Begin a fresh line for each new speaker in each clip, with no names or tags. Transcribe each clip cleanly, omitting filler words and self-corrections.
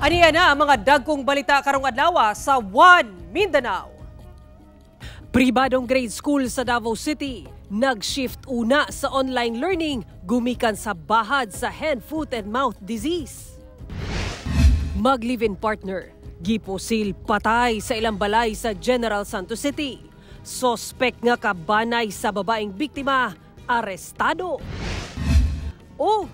Aniya na ang mga dagkong balita karong adlaw sa One Mindanao. Pribadong grade school sa Davao City nag-shift una sa online learning gumikan sa bahad sa hand, foot and mouth disease. Mag-live-in partner, gipusil patay sa ilang balay sa General Santos City. Sospek nga kabanay sa babaeng biktima, arestado. Og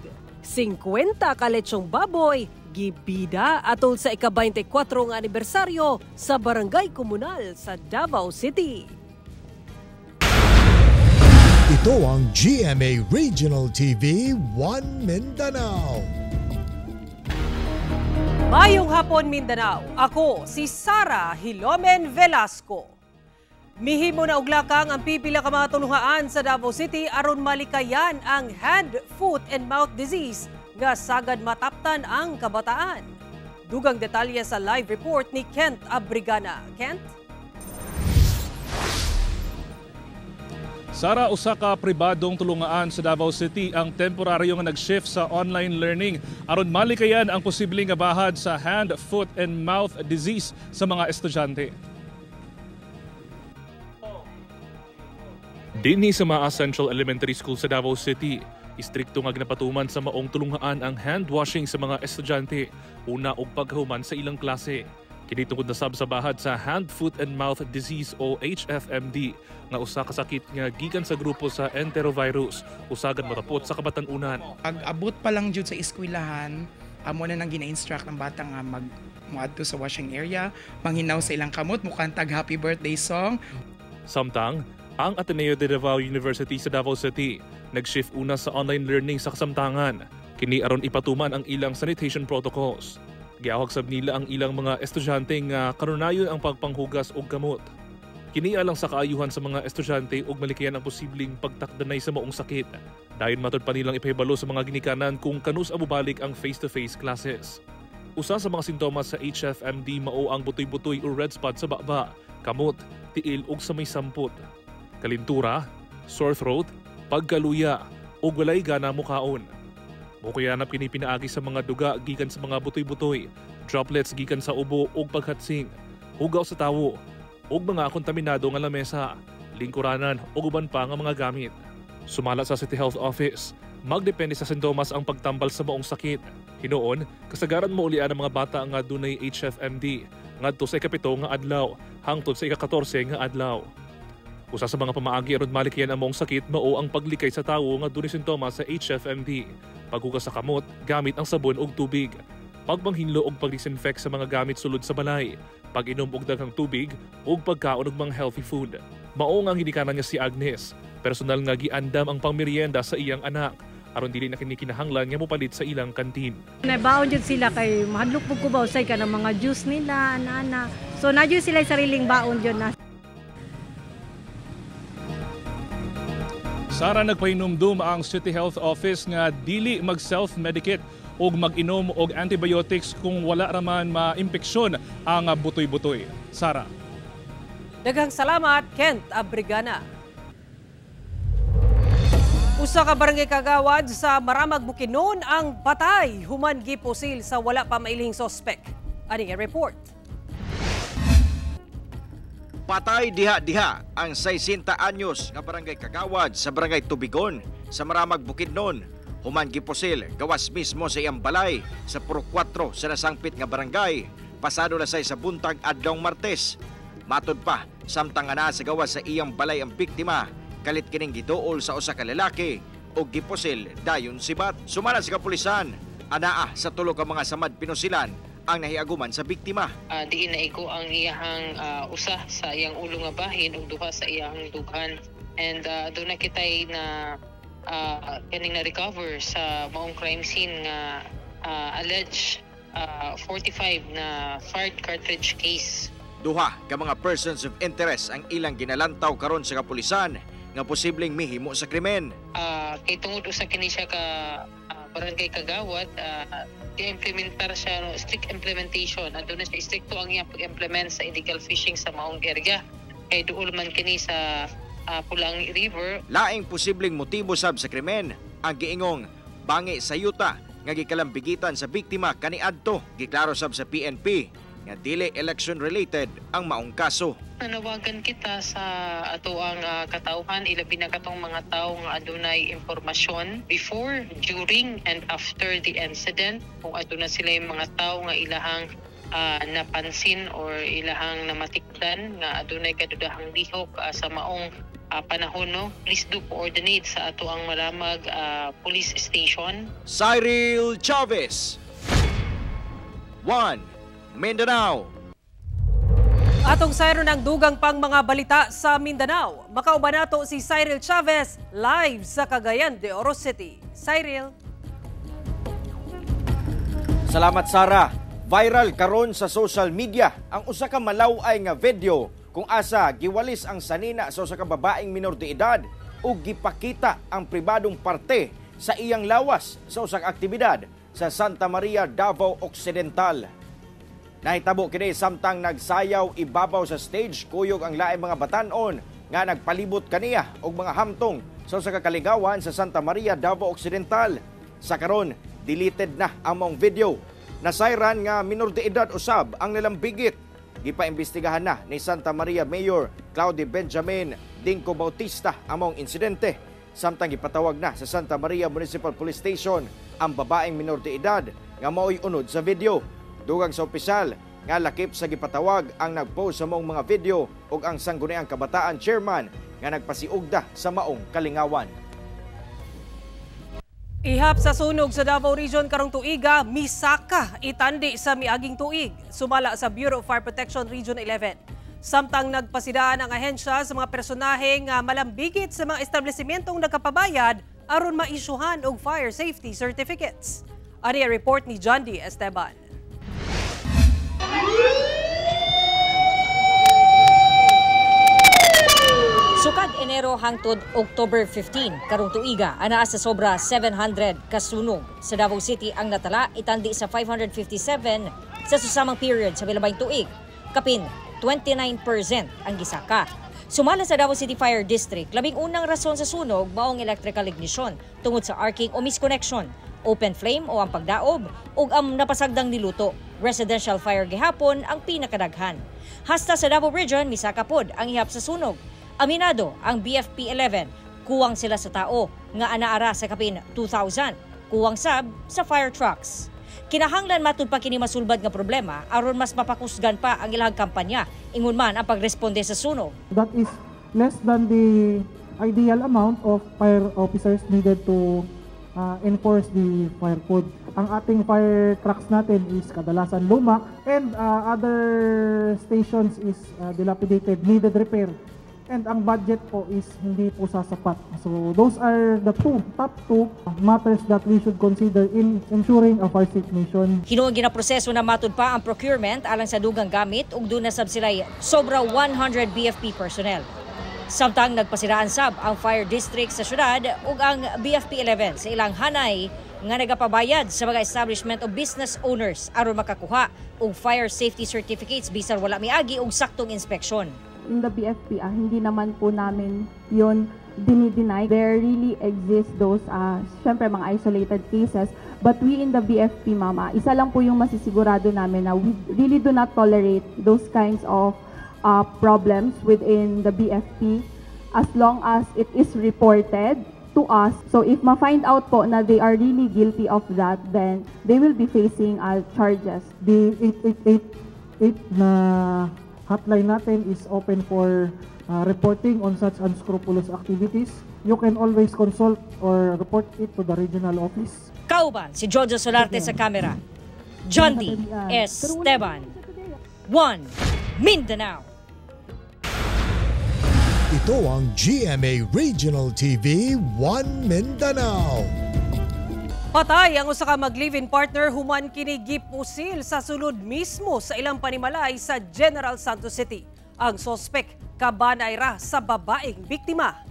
50 ka lechong baboy gibida atol sa ika-24 nga anibersaryo sa barangay komunal sa Davao City.
Ito ang GMA Regional TV One Mindanao.
Mayong hapon Mindanao, ako si Sara Hilomen Velasco. Mihimo na uglakang ang pipila ka mga tulungaan sa Davao City aron malikayan ang hand, foot and mouth disease nga sagad mataptan ang kabataan. Dugang detalye sa live report ni Kent Abrigana. Kent?
Sara, usa ka pribadong tulungaan sa Davao City ang temporaryo nga nag-shift sa online learning aron malikayan ang posibleng nga bahad sa hand, foot and mouth disease sa mga estudyante. Dinhi sa Maa Central Elementary School sa Davao City, istrikto nga ginapatuman sa maong tulungaan ang hand washing sa mga estudyante una og paghuman sa ilang klase. Kini tungod na sab sa bahad sa hand, foot and mouth disease o HFMD nga usa ka sakit nga gikan sa grupo sa enterovirus usagan matapot sa kabatan-unan.
Pag-abot pa lang jud sa eskwelahan, amo na nang gina-instruct ng bata nga muadto sa washing area, manghinaw sa ilang kamot, mukantag happy birthday song.
Samtang ang Ateneo de Davao University sa Davao City nag-shift una sa online learning sa kasamtangan. Kini aron ipatuman ang ilang sanitation protocols. Giawag sab nila ang ilang mga estudyante nga kanunayon ang pagpanghugas og gamot. Kini alang sa kaayuhan sa mga estudyante ug malikayan ang posibleng pagtakdanay sa maong sakit. Dayon matod pa nilang ipahibalo sa mga ginikanan kung kanus amubalik ang face-to-face classes. Usa sa mga sintomas sa HFMD mao ang butoy-butoy o red spot sa baba, kamot, tiil ug sa may sampot. Kalintura, sore throat, pagkaluya o walay gana mukaon. Mukuyanap kini pinaagi sa mga duga gikan sa mga butoy-butoy, droplets gikan sa ubo o paghatsing, hugaw sa tawo, o mga kontaminado nga lamesa, lingkuranan o uban pa nga mga gamit. Sumala sa City Health Office, magdepende sa sintomas ang pagtambal sa maong sakit. Hinoon, kasagaran mo ulian ang mga bata nga dunay HFMD, ngadto sa ika-7 nga adlaw, hangtod sa ika-14 nga adlaw. Usa sa mga pamaagi aron malikayan ang maong sakit mao ang paglikay sa tawo nga dunay sintomas sa HFMD, paghugas sa kamot gamit ang sabon ug tubig, pagpanghinlo og pag-disinfect sa mga gamit sulod sa balay, pag-inom og daghang tubig ug pagkaon og mga healthy food. Mao nga ginikanan niya si Agnes, personal nga giandam ang pangmeryenda sa iyang anak aron dili na kini kinahanglan nga mopalit sa ilang kantin.
Nabaon jud sila kay mahadlok pug kubaw say ka ng mga juice nila ana. So nadyo sila sariling baon jud na.
Sara, nagpahinumdum ang City Health Office nga dili mag-self-medicate o mag-inom og antibiotics kung wala raman ma-impeksyon ang butoy-butoy. Sara.
Daghang salamat, Kent Abrigana. Usa ka barangay kagawad sa Maramag, Bukidnon ang patay human gipusil sa wala pa mailhing sospek. Aning report.
Patay diha-diha ang 60 anyos nga barangay kagawad sa barangay Tubigon sa Maramag, Bukidnon. Human gipusil gawas mismo sa iyang balay sa Puro 4 sa nasangpit nga barangay. Pasado na say sa buntag adlawng Martes. Matod pa, samtang ana sa gawas sa iyang balay ang biktima, kalit kining giduol sa usa ka lalaki o gipusil dayon sibat. Sumala sa kapulisan, anaa sa tulo ka mga samad pinusilan ang nahiaguman sa biktima.
Diin na iko ang iyahang usa sa iyang ulo nga bahin ug duha sa iyahang dughan. And doon na kitay na kaning na-recover sa maong crime scene nga alleged 45 na fired cartridge case.
Duha ka mga persons of interest ang ilang ginalantaw karon sa kapulisan nga posibleng mihimo sa krimen.
Kay tungod usa kini siya ka barangay kagawad, i-implementar siya strict implementation. Ando na siya stricto ang iyang pag-implement sa illegal fishing sa maong area. Kay duol man kini sa Pulang River.
Laing posibleng motibo sab sa krimen ang giingong bangi sa yuta nga gikalambigitan sa biktima kaniadto. Giklaro sab sa PNP nga dili election related ang maong kaso.
Nanawagan kita sa ato ang katauhan, ilabi na katong mga tao nga adunay impormasyon before, during, and after the incident. Kung aduna sila yung mga tao nga ilahang napansin or ilahang namatikdan nga adunay kadudahang lihok sa maong panahon, no? Please do coordinate sa ato ang maramag police station.
Cyril Chavez, 1 Mindanao.
Atong sayro ng dugang pang mga balita sa Mindanao. Makauban nato si Cyril Chavez live sa Cagayan de Oro City. Cyril.
Salamat, Sara. Viral karon sa social media ang usa ka malaway nga video kung asa giwalis ang sanina sa usa ka babaeng minor de edad ug gipakita ang pribadong parte sa iyang lawas sa usa ka aktibidad sa Santa Maria, Davao Occidental. Nahitabo kini samtang nagsayaw ibabaw sa stage kuyog ang laing mga batan-on nga nagpalibot kaniya og mga hamtong sa usa ka kaligawan sa Santa Maria, Davao Occidental. Sa karon, deleted na ang mong video. Nasayran nga minor de edad usab ang nalambigit. Gipaimbestigahan na ni Santa Maria Mayor Claudio Benjamin Dinco Bautista ang mong insidente. Samtang gipatawag na sa Santa Maria Municipal Police Station ang babaeng minor de edad nga mao'y unod sa video. Dugang sa opisyal nga lakip sa gipatawag ang nagpost sa mong mga video ug ang Sangguniang Kabataan Chairman nga nagpasiugda sa maong kalingawan.
Ihap sa sunog sa Davao Region karong tuiga, misaka itandi sa miaging tuig, sumala sa Bureau of Fire Protection Region 11. Samtang nagpasidaan ang ahensya sa mga personaheng malambigit sa mga establisimentong nagkapabayad aron maisyuhan og fire safety certificates. Ani ang report ni John D. Esteban.
Sukad Enero hangtod October 15, karong tuiga, anaa sa sobra 700 kasunog. Sa Davao City ang natala itandi sa 557 sa susamang period sa milabayng tuig. Kapin 29% ang gisaka. Sumala sa Davao City Fire District, labing unang rason sa sunog maong electrical ignition tungod sa arcing o misconnection, open flame o ang pagdaob, ug ang napasagdang niluto. Residential fire gihapon ang pinakadaghan. Hasta sa Davao Region, misaka pod ang ihap sa sunog. Aminado ang BFP-11, kuwang sila sa tao nga anaara sa kapin 2,000, kuwang sab sa fire trucks. Kinahanglan matud pa kini masulbad nga problema aron mas mapakusgan pa ang ilang kampanya ingon man ang pagresponde sa sunog.
That is less than the ideal amount of fire officers needed to enforce the fire code. Ang ating fire trucks natin is kadalasan luma and other stations is dilapidated, needed repair. And ang budget po is hindi po sasapat. So those are the top two matters that we should consider in ensuring a fire safe nation.
Hinuon ginaproseso na matud pa ang procurement alang sa dugang gamit ug doon na sab sila'y sobra 100 BFP personnel. Samtang nagpasiraan sab ang fire district sa syudad ug ang BFP-11 sa ilang hanay nga nagapabayad sa mga establishment o business owners aron makakuha og fire safety certificates bisan wala miagi og saktong inspeksyon.
In the BFP, hindi naman po namin yun dinideny. There really exist those, syempre mga isolated cases. But we in the BFP, ma'am, isa lang po yung masisigurado namin na we really do not tolerate those kinds of problems within the BFP as long as it is reported to us. So if ma-find out po na they are really guilty of that, then they will be facing charges.
The 888 na hotline natin is open for reporting on such unscrupulous activities. You can always consult or report it to the regional office.
Kauban si Jojo Solarte sa kamera. John D. Esteban. 1 Mindanao.
Ito ang GMA Regional TV 1 Mindanao.
Patay ang usa ka mag-live-in partner human kini gipusil sa sulod mismo sa ilang panimalay sa General Santos City. Ang sospek kabanay ra sa babaeng biktima.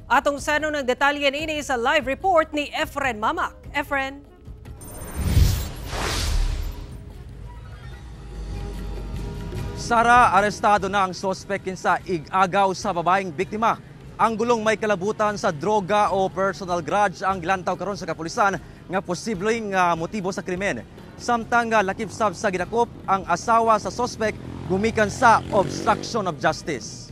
Atong sano ng detalye niini sa live report ni Efren Mamak. Efren.
Sara, arestado na ang sospek kinsa ig-agaw sa babaeng biktima. Ang gulong may kalabutan sa droga o personal grudge ang gilantaw karon sa kapulisan nga posibleng motibo sa krimen. Samtang lakip sab sa gidakop ang asawa sa suspect gumikan sa obstruction of justice.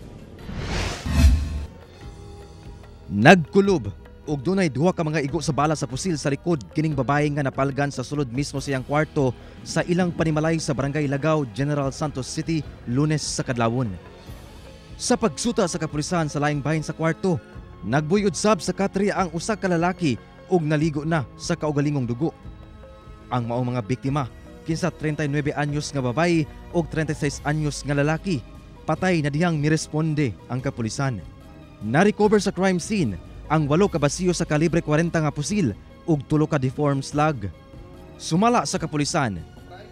Nagkulob ug dunay duha ka mga igo sa bala sa pusil sa likod kining babae nga napalgan sa sulod mismo sa iyang kwarto sa ilang panimalay sa Barangay Lagaw, General Santos City, Lunes sa kadlawon. Sa pagsuta sa kapulisan sa laing bahin sa kwarto, nagbuyod sab sa katri ang usa ka lalaki ug naligo na sa kaugalingong dugo. Ang maong mga biktima, kinsa 39 anyos nga babae ug 36 anyos nga lalaki, patay na dihang miresponde ang kapulisan. Na-recover sa crime scene ang 8 ka basiyo sa kalibre 40 nga pusil ug 3 ka deformed slug. Sumala sa kapulisan,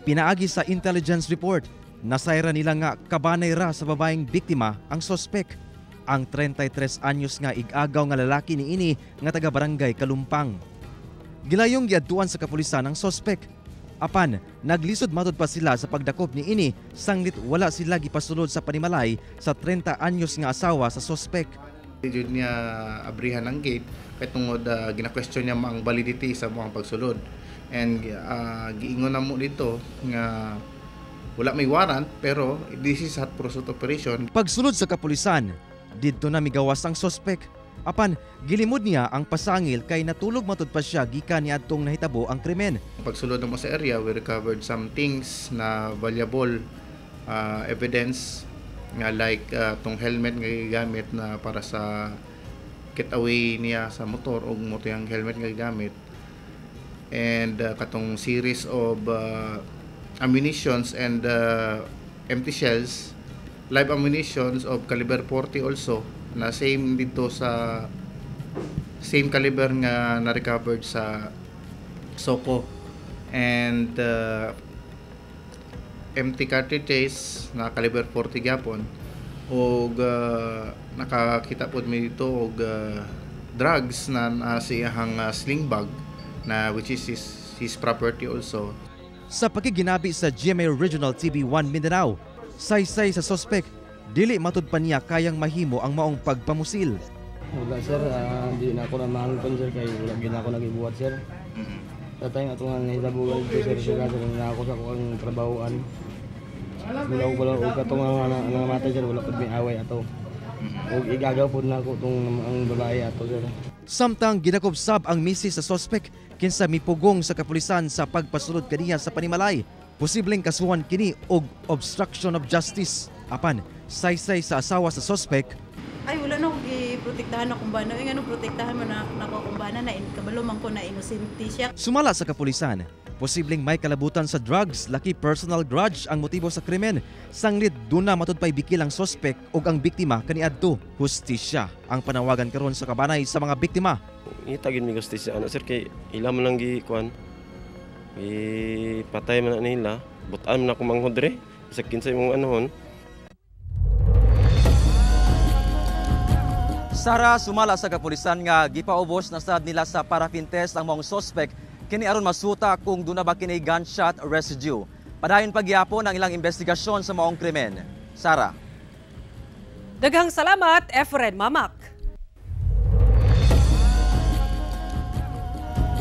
pinaagi sa intelligence report, nasayra nila nga kabanay ra sa babaeng biktima ang sospek, ang 33 anyos nga ig-agaw nga lalaki niini nga taga Barangay Kalumpang. Gilayong giadtuan sa kapulisan ang sospek. Apan, naglisod matod pa sila sa pagdakop niini sanglit wala sila gipasulod sa panimalay sa 30 anyos nga asawa sa sospek.
Jud niya abrihan ang gate kay tungod gina-question niya ang validity sa mga pagsulod. And giingon na mo dito nga wala may warrant pero this is hot pursuit operation.
Pagsulod sa kapulisan, didto na migawas ang sospek. Apan gilimod niya ang pasangil kay natulog matud pa siya gikan niadtong nahitabo ang krimen.
Pagsulod mo sa area, we recovered some things na valuable evidence nga like tong helmet nga gigamit na para sa getaway niya sa motor o mo yung helmet nga gigamit, and katong series of ammunitions and empty shells, live ammunitions of caliber 40 also na same dito sa same caliber nga na-recovered sa Soko, and empty cartridges na caliber 40 gyapon, og nakakita pod mi dito og drugs na siyang sling bag na which is his property also.
Sa pagiginabi sa GMA Regional TV 1 Mindanao, saysay sa sospek, dili matud pa niya kayang mahimo ang maong pagpamusil.
Wala sir, di na ako na mahangkon sir kay wala gina ako nagibuhat sir. Tatay nga itong nahisabugan dito sir sir na ako sa akong trabahoan. Wala og katong nga matay sir, wala pud may away ato. Og igagaw pud na ako tong ang babae ato sir.
Samtang gidakop sab ang misis sa sospek kinsa mipugong sa kapulisan sa pagpasulod kaniya sa panimalay, posibleng kasuhan kini og obstruction of justice. Apan saysay sa asawa sa sospek,
ay wala na akong giprotektahan akong bana. Ay nga protektahan mo na akong bana na kabalo man ko na inosente siya.
Sumala sa kapulisan, posibleng may kalabutan sa drugs, laki personal grudge ang motibo sa krimen. Sanglit duna matud pay bikil ang sospek ug ang biktima kaniadto. Hustisya ang panawagan karon sa kabanay sa mga biktima.
Itagin mi hustisya ana sir kay ila man lang gikuan. Patay man na nila, butan man ako manghodre sa kinsay mong anhon.
Sara, sumala sa kapulisan nga gipaubos na sad nila sa paraffin test ang mga sospek kini aron masuta kung duna ba kini gunshot residue. Padayon pagyapon ang ilang investigasyon sa maong krimen. Sara.
Daghang salamat, Efren Mamak.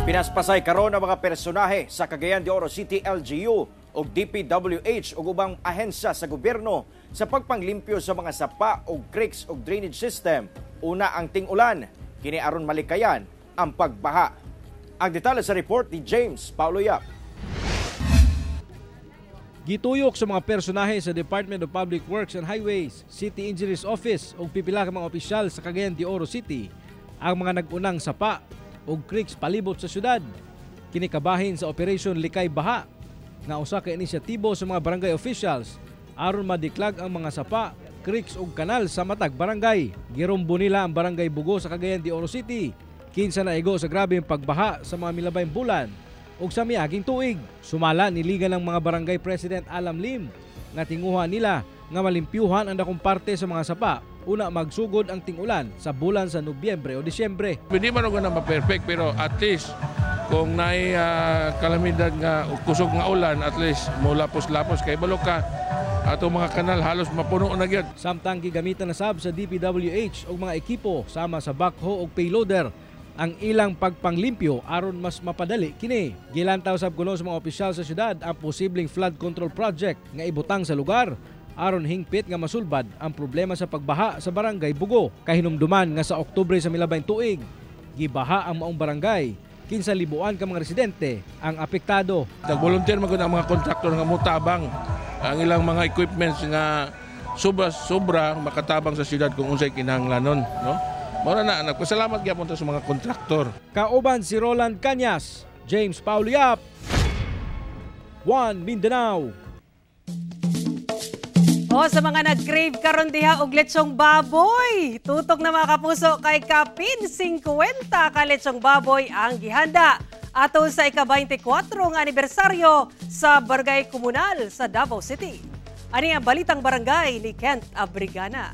Pinaspasay karon ang mga personahe sa Cagayan de Oro City LGU o DPWH o ubang ahensya sa gobyerno sa pagpanglimpyo sa mga sapa o creeks o drainage system. Una ang ting-ulan, kini aron malikayan ang pagbaha. Ang detalye sa report ni James Paulo Yap.
Gituyok sa mga personahe sa Department of Public Works and Highways, City Engineers Office o pipila ka mga opisyal sa Cagayan de Oro City ang mga nag-unang sapa o creeks palibot sa syudad. Kini kabahin sa Operation Likay Baha nga usa ka inisyatibo sa mga barangay officials aron madiklag ang mga sapa, creeks ug kanal sa matag barangay. Girombo nila ang barangay Bugo sa Cagayan de Oro City. Kinsa na igo sa grabeng pagbaha sa mga milabayng bulan ug sa miaging tuig. Sumala niligan ng mga barangay President Alam Lim nga tinguha nila nga malimpyuhan ang dakong parte sa mga sapa una magsugod ang ting-ulan sa bulan sa Nobyembre o Disyembre.
Hindi man ako na ma-perfect pero at least kung naay kalamidad nga kusog nga ulan, at least mo lapos-lapos kay balok ka Atong mga kanal halos mapuno na gyud.
Samtang gigamitan na sab sa DPWH og mga ekipo sama sa backhoe og payloader ang ilang pagpanglimpyo aron mas mapadali kini. Gilantaw sab kuno sa mga opisyal sa syudad ang posibleng flood control project nga ibutang sa lugar aron hingpit nga masulbad ang problema sa pagbaha sa barangay Bugo. Kahinumduman nga sa Oktubre sa milabay tuig, gibaha ang maong barangay. 15,000 ka mga residente ang apektado.
Nag-volunteer magud ang mga kontraktor nga mutabang ang ilang mga equipments nga sobra makatabang sa syudad kung unsay kinahanglanon, no? Mao na nagpasalamat gyapon ta sa mga kontraktor.
Kauban si Roland Cañas, James Pauliap, One Mindanao.
O sa mga nag-crave karon diha og lechong baboy, tutok na mga kapuso kay kapin 50 ka lechong baboy ang gihanda ato sa ika-24 nga anibersaryo sa Barangay Komunal sa Davao City. Ani ang balitang barangay ni Kent Abrigana.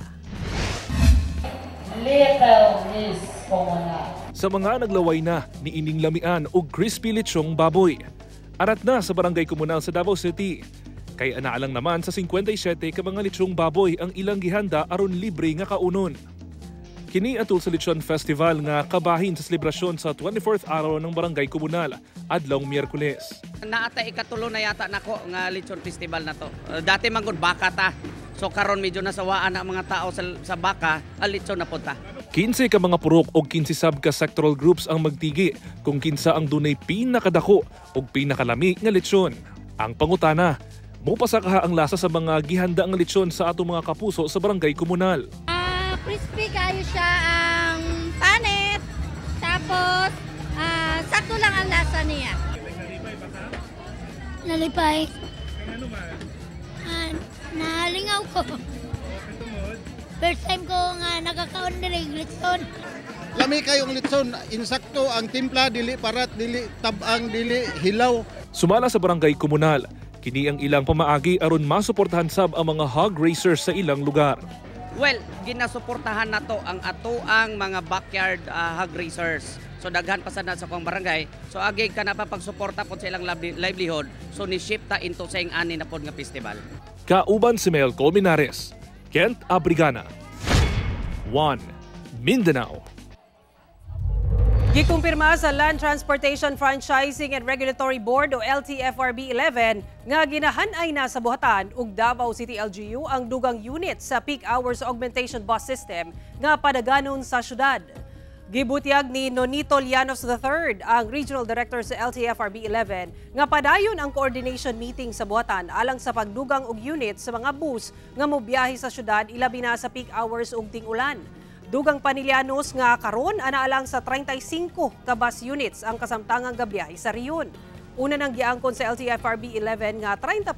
Little Miss Komunal.
Sa mga naglaway na ni ining lamian og crispy lechong baboy. Arat na sa Barangay Komunal sa Davao City. Kay anaalang naman sa 57 ka mga lechong baboy ang ilang gihanda aron libre nga kaunon. Kini atul sa Lechon Festival nga kabahin sa selebrasyon sa 24th araw ng Barangay Komunal adlong Miyerkules.
Naata ikatulo na yata nako nga Lechon Festival na to. Dati man gud baka ta. So karon medyo nasawaan ang mga tao sa baka, ang lechon na punta.
15 ka mga purok o 15 sab ka sectoral groups ang magtigi kung kinsa ang dunay pinakadako o pinakalami nga lechon. Ang pangutana, mupasa kaha ang lasa sa mga gihanda nga lechon sa atong mga kapuso sa Barangay Komunal.
Crispy kayo siya ang panit. Tapos sakto lang ang lasa niya. Nalipay. Nalingaw ko. First time ko nga nakakaon ng lechon.
Lami kayong lechon, insakto ang timpla, dili parat, dili tabang, dili hilaw.
Sumala sa Barangay Komunal, kini ang ilang pamaagi aron masuportahan sab ang mga hog racers sa ilang lugar.
Well, ginasuportahan na to ang atoang mga backyard hog racers. So daghan pa sana sa kong barangay. So agi ka na pa pagsuporta po sa ilang livelihood. So ni-shift ta into sa ani na pod nga festival.
Kauban si Mel Colmenares, Kent Abrigana, One Mindanao.
Gikumpirma sa Land Transportation Franchising and Regulatory Board o LTFRB 11 nga ginahanay na sa buhatan ug Davao City LGU ang dugang unit sa peak hours augmentation bus system nga padaganon sa syudad. Gibutyag ni Nonito Llanos III, ang Regional Director sa LTFRB 11, nga padayon ang coordination meeting sa buhatan alang sa pagdugang og unit sa mga bus nga mobiyahe sa syudad ilabi na sa peak hours ug ting-ulan. Dugang Panilianos nga karon anaalang sa 35 ka bus units ang kasamtangang gabiyahe sa riyon. Una nang giangkon sa LTFRB 11 nga 30%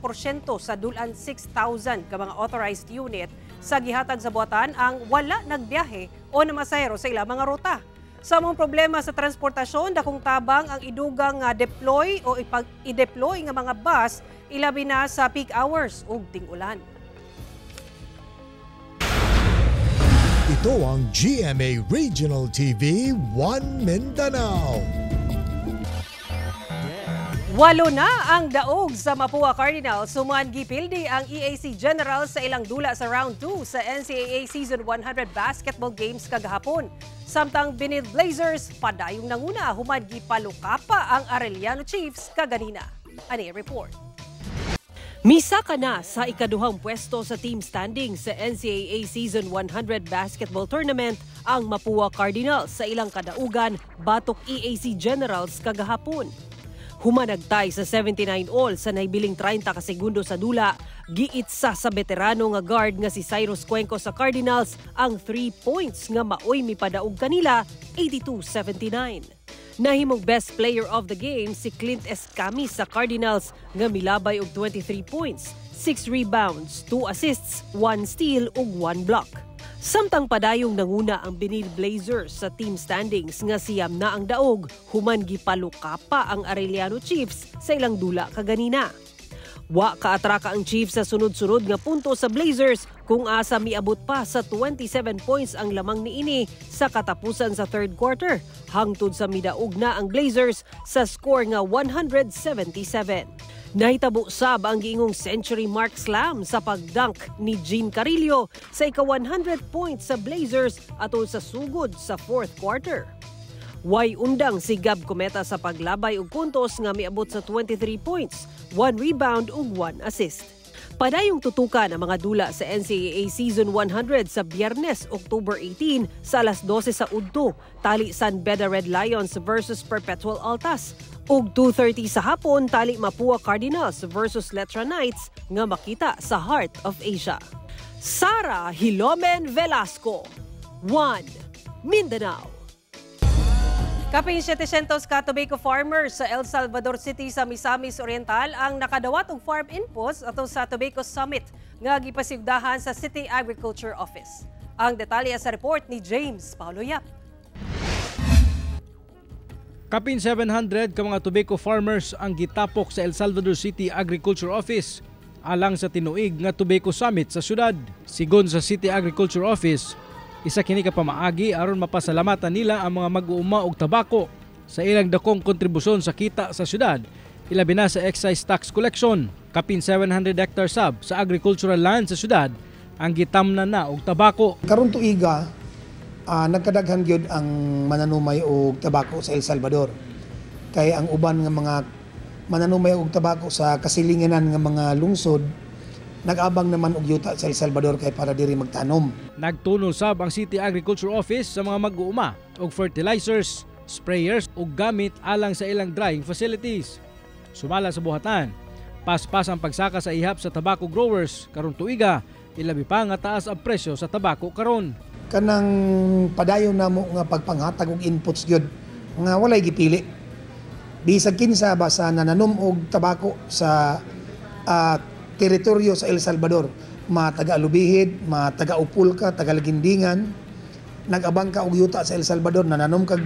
sa dulan 6,000 ka mga authorized unit sa gihatag sa buhatan ang wala nagbiyahe o namasahero sa ilang mga ruta. Sa mga problema sa transportasyon, dakong tabang ang idugang deploy o i-deploy nga mga bus ilabi na sa peak hours ug ting-ulan.
Ito ang GMA Regional TV 1 Mindanao.
8 na ang daog sa Mapua Cardinals. Suman gipildi ang EAC Generals sa ilang dula sa Round 2 sa NCAA Season 100 Basketball Games kagahapon. Samtang Binid Blazers padayong nanguna human gipalukapa ang Arellano Chiefs kaganina. Ani report. Misa ka na sa ikaduhang pwesto sa team standing sa NCAA Season 100 Basketball Tournament ang Mapua Cardinals sa ilang kadaugan batok EAC Generals kagahapon. Humanagtay sa 79 all sa naibiling 30 ka segundo sa dula, giitsa sa veterano nga guard nga si Cyrus Cuenco sa Cardinals ang 3 points nga maoy mipadaog kanila 82-79. Nahimong best player of the game si Clint Escami sa Cardinals nga milabay og 23 points, 6 rebounds, 2 assists, 1 steal ug 1 block. Samtang padayong nanguna ang Binid Blazers sa team standings nga siyam na ang daog, human gipalukapa ang Arellano Chiefs sa ilang dula kaganina. Wa kaatraka ang Chiefs sa sunod-sunod nga punto sa Blazers kung asa miabot pa sa 27 points ang lamang niini sa katapusan sa third quarter, hangtod sa midaog na ang Blazers sa score nga 177. Nahitabo sab ang giingong century mark slam sa pagdunk ni Jean Carillo sa ika-100 points sa Blazers atol sa sugod sa fourth quarter. Way undang si Gab Cometa sa paglabay og puntos nga miabot sa 23 points, 1 rebound ug 1 assist. Padayong tutukan ang mga dula sa NCAA Season 100 sa Biyernes, October 18 sa alas 12 sa udto, tali San Beda Red Lions versus Perpetual Altas. Ug 2:30 sa hapon, tali Mapua Cardinals versus Letra Knights nga makita sa Heart of Asia. Sara Hilomen Velasco, 1 Mindanao. Kapin 700 ka tobacco farmers sa El Salvador City sa Misamis Oriental ang nakadawat og farm inputs ato sa Tobacco Summit nga gipasigdahan sa City Agriculture Office. Ang detalye sa report ni James Paulo Yap.
Kapin 700 ka mga tobacco farmers ang gitapok sa El Salvador City Agriculture Office alang sa tinuig nga Tobacco Summit sa syudad. Sigon sa City Agriculture Office, isa kini ka pamaagi aron mapasalamatan nila ang mga mag-uuma og tabako sa ilang dakong kontribusyon sa kita sa syudad, ilabi na sa excise tax collection. Kapin 700 hectares sab sa agricultural land sa syudad ang gitamnan na og tabako.
Karon tuiga, nagkadaghan gyud ang mananumay og tabako sa El Salvador. Kay ang uban nga mga mananumay og tabako sa kasilinganan nga mga lungsod nag-abang naman og yuta sa El Salvador kay para diri magtanom.
Nagtunol sab ang City Agriculture Office sa mga mag-uuma og fertilizers, sprayers ug gamit alang sa ilang drying facilities. Sumala sa buhatan, paspas ang pagsaka sa ihap sa tobacco growers karong tuiga, ilabi pa nga taas ang presyo sa tabako karon.
Kanang padayon namo nga pagpanghatag og inputs gyud nga walay gipili. Bisag kinsa basa nananom og tabako sa teritoryo sa El Salvador, taga Alubihid, taga Upulca, taga Lagindingan, nag-abang ka og yuta sa El Salvador, nananom kag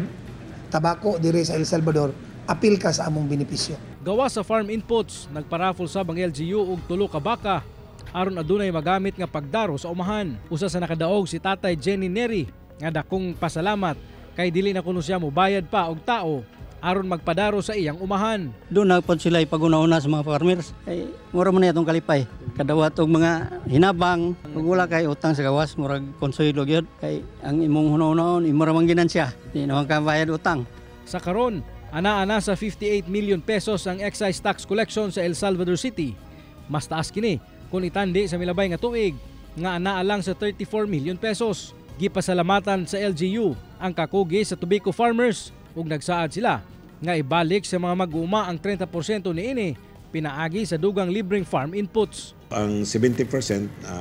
tabako dire sa El Salvador, apil ka sa among benepisyo.
Gawa sa farm inputs, nagparaffle sab ang LGU og 3 ka baka aron adunay magamit nga pagdaro sa umahan. Usa sa nakadaog si Tatay Jenny Neri nga dakong pasalamat kay dili na kuno siya mobayad pa og tao aron magpadaro sa iyang umahan.
Doon na po sila ipag-una-una sa mga farmers. Ay, mura man itong kalipay. Kadawat og mga hinabang. Kung wala kay utang sa gawas, murag konsuelo gyud. Kay ang imong hunaon imura man ginansya. Di naman ka bayad utang.
Sa karon, ana-ana sa 58 million pesos ang excise tax collection sa El Salvador City. Mas taas kini kung itandi sa milabay nga tuig nga anaa lang sa 34 million pesos. Gipasalamatan sa LGU ang kakugi sa tobacco farmers ug nagsaad sila nga ibalik sa mga mag-uuma ang 30% niini pinaagi sa dugang libreng farm inputs.
Ang 70%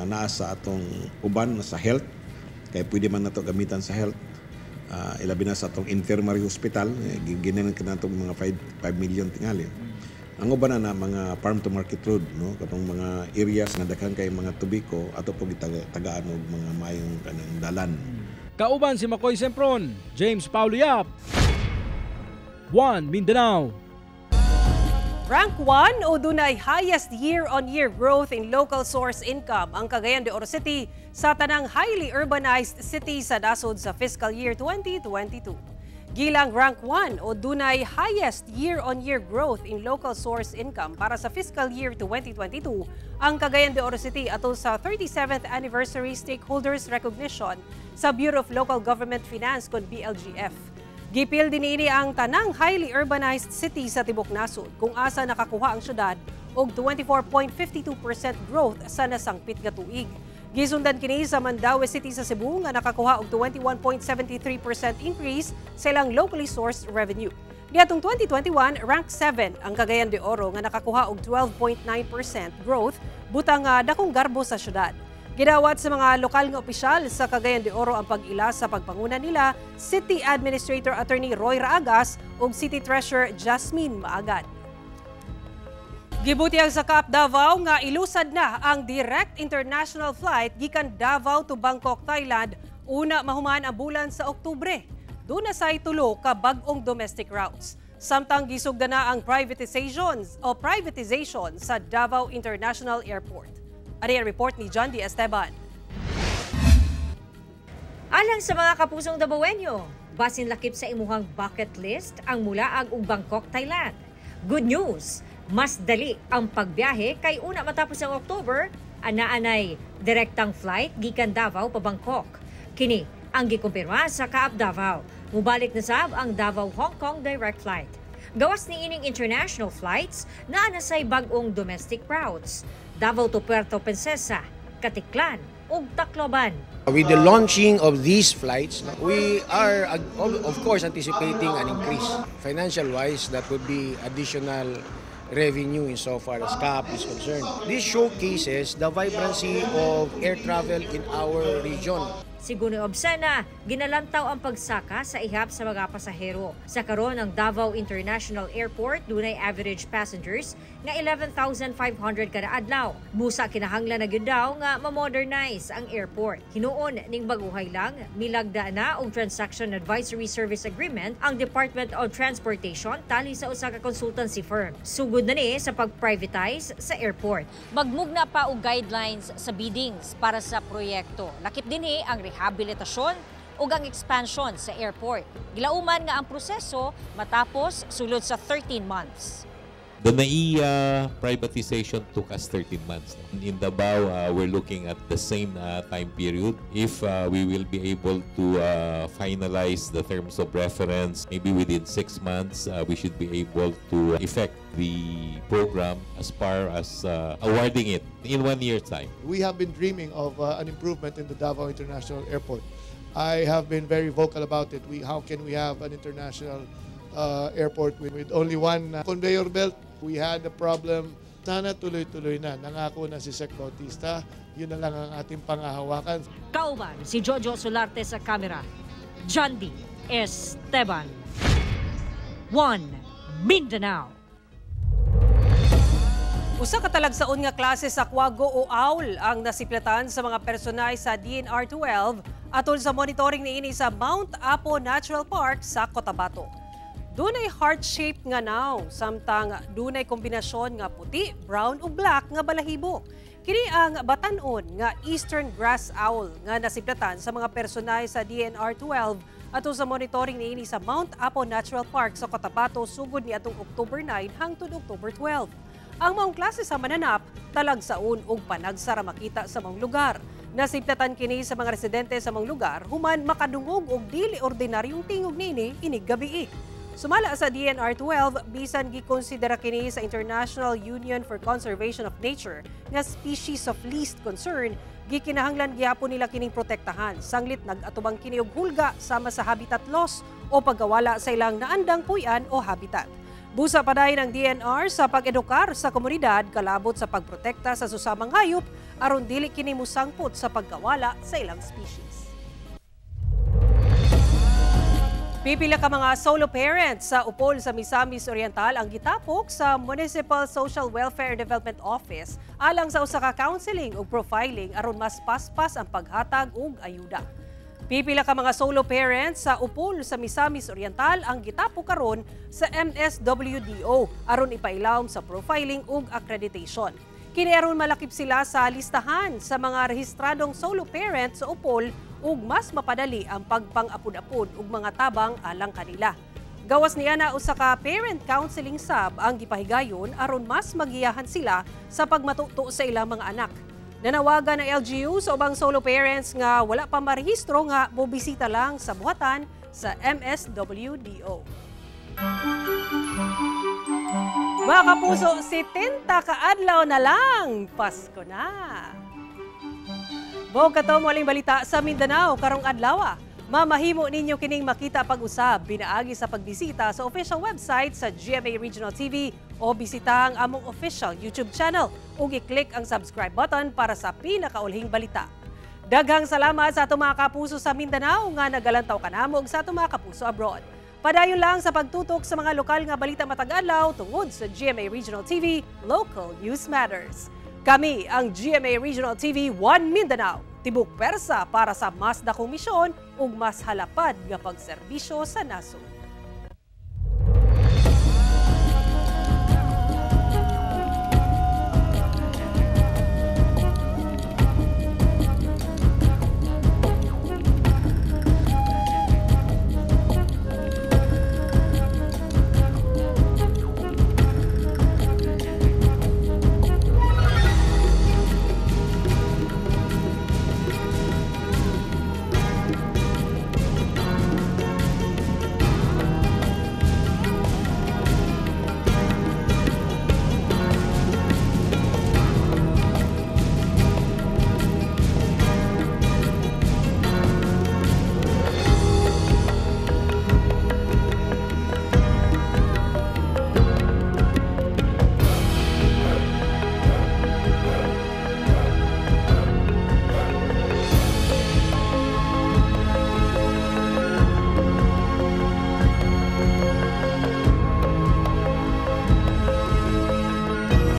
naa sa atong uban sa health kay pwede man nato gamitan sa health. Ilabi na sa atong infirmary hospital, ginanan ka natong mga 5 million tingali. Ang uban na mga farm to market road, no, katong mga areas nga daghan kay mga tobacco ato po gitagaan og mga mayong kanang dalan.
Kauban si Makoy Sempron, James Paulo Yap, 1 Mindanao.
Rank 1 o dunay highest year-on-year growth in local source income ang Cagayan de Oro City sa tanang highly urbanized city sa nasod sa fiscal year 2022. Gilang rank 1 o dunay highest year-on-year growth in local source income para sa fiscal year 2022 ang Cagayan de Oro City atol sa 37th anniversary stakeholders recognition sa Bureau of Local Government Finance kon BLGF. Gipil din ini ang tanang highly urbanized city sa tibok nasod kung asa nakakuha ang syudad og 24.52% growth sa nasangpit nga tuig. Gisundan kini sa Mandaue City sa Cebu nga nakakuha og 21.73% increase sa ilang locally sourced revenue. Niadtong 2021, rank 7 ang Cagayan de Oro nga nakakuha og 12.9% growth butang dakong garbo sa syudad. Gidawat sa mga lokal nga opisyal sa Cagayan de Oro ang pag-ila sa pagpanguna nila City Administrator Attorney Roy Raagas ug City Treasurer Jasmine Maagad. Gibuti ang sa Cap Davao nga ilusad na ang direct international flight gikan Davao to Bangkok, Thailand una mahuman ang bulan sa Oktubre. Doon na say tulo ka bag-ong domestic routes. Samtang gisugda na ang privatization sa Davao International Airport. Ari ang report ni John D. Esteban.
Alang sa mga kapusong Davaoenyo, basin lakip sa imuhang bucket list ang Mulaag ug Bangkok, Thailand. Good news! Mas dali ang pagbiyahe kay una matapos ang October, anaanay direktang flight gikan Davao pa Bangkok. Kini ang gikumpirma sa Kaap Davao. Mubalik na sab ang Davao-Hong Kong direct flight. Gawas ni ining international flights na anasay bag-ong domestic routes. Davao to Puerto Princesa, Katiklan ug Tacloban.
With the launching of these flights, we are of course anticipating an increase. Financial-wise, that would be additional revenue insofar as CAAP is concerned. This showcases the vibrancy of air travel in our region.
Segundo Obsena, ginalantaw ang pagsaka sa ihap sa mga pasahero. Sa karon ng Davao International Airport, dunay average passengers nga 11,500 kada adlaw. Busa kinahanglan na gyud daw nga ma-modernize ang airport. Hinuon ning baguhay lang, milagda na og Transaction Advisory Service Agreement ang Department of Transportation tali sa usa ka consultancy firm. Sugod na ni sa pag-privatize sa airport. Magmugna pa og guidelines sa biddings para sa proyekto. Lakip dinhi ang rehabilitasyon o ang expansion sa airport. Gilauman nga ang proseso matapos sulod sa 13 months.
The NAIA privatization took us 13 months. In Davao, we're looking at the same time period. If we will be able to finalize the terms of reference, maybe within 6 months, we should be able to effect the program as far as awarding it in 1 year's time.
We have been dreaming of an improvement in the Davao International Airport. I have been very vocal about it. How can we have an international airport with only one conveyor belt? We had a problem. Sana tuloy-tuloy na. Nangako na si Sec Bautista. Yun na lang ang ating pangahawakan.
Kauban si Jojo Solarte sa kamera. John D. Esteban. 1 Mindanao.
Usa ka talagsaon nga klase sa Quago o AUL ang nasiplatan sa mga personay sa DNR-12 atol sa monitoring niini sa Mount Apo Natural Park sa Cotabato. Dunay heart-shaped nga naw, samtang dunay kombinasyon nga puti, brown ug black nga balahibo. Kini ang batan-on nga Eastern Grass Owl nga nasiplatan sa mga personay sa DNR-12 atol sa monitoring niini sa Mount Apo Natural Park sa Cotabato sugod ni atong October 9 hangtod October 12. Ang maong klase sa mananap, talagsaon ug panagsara makita sa maong lugar. Nasiplatan kini sa mga residente sa maong lugar human makadungog og dili ordinaryong tingog niini inig gabii. Sumala sa DNR-12, bisan gikonsidera kini sa International Union for Conservation of Nature nga species of least concern, gikinahanglan gyapon nila kining protektahan. Sanglit nag-atubang kini og hulga sama sa habitat loss o pagkawala sa ilang naandang puy-an o habitat. Busa pa dayon ng DNR sa pag-edukar sa komunidad kalabot sa pagprotekta sa susamang hayop aron dili kini musangpot sa pagkawala sa ilang species. Pipila ka mga solo parents sa Upol sa Misamis Oriental ang gitapok sa Municipal Social Welfare Development Office alang sa usa ka counseling ug profiling aron mas paspas ang paghatag og ayuda. Pipila ka mga solo parents sa Upol sa Misamis Oriental ang gitapok karon sa MSWDO aron ipailawom sa profiling ug accreditation. Kini aron malakip sila sa listahan sa mga rehistradong solo parents sa Upol ug mas mapadali ang pagpang-apod-apod ug mga tabang alang kanila. Gawas niya na usa ka parent counseling sub ang gipahigayon aron mas magiyahan sila sa pagmatuto sa ilang mga anak. Nanawagan ng LGU sa ubang solo parents nga wala pa marehistro nga mobisita lang sa buhatan sa MSWDO. Mga kapuso, 70 kaadlaw na lang, Pasko na! Bog kato mo aling balita sa Mindanao karong adlaw. Mamahimo ninyo kining makita pag-usab binaagi sa pagbisita sa official website sa GMA Regional TV o bisita ang among official YouTube channel ug i-click ang subscribe button para sa pinakaulhing balita. Daghang salamat sa atong mga kapuso sa Mindanao nga nagalantaw kanamo ug sa atong mga kapuso abroad. Padayon lang sa pagtutok sa mga lokal nga balita matag adlaw tungod sa GMA Regional TV, Local News Matters. Kami ang GMA Regional TV 1 Mindanao, tibok persa para sa mas dakong misyon ug mas halapad nga pagserbisyo sa nasod.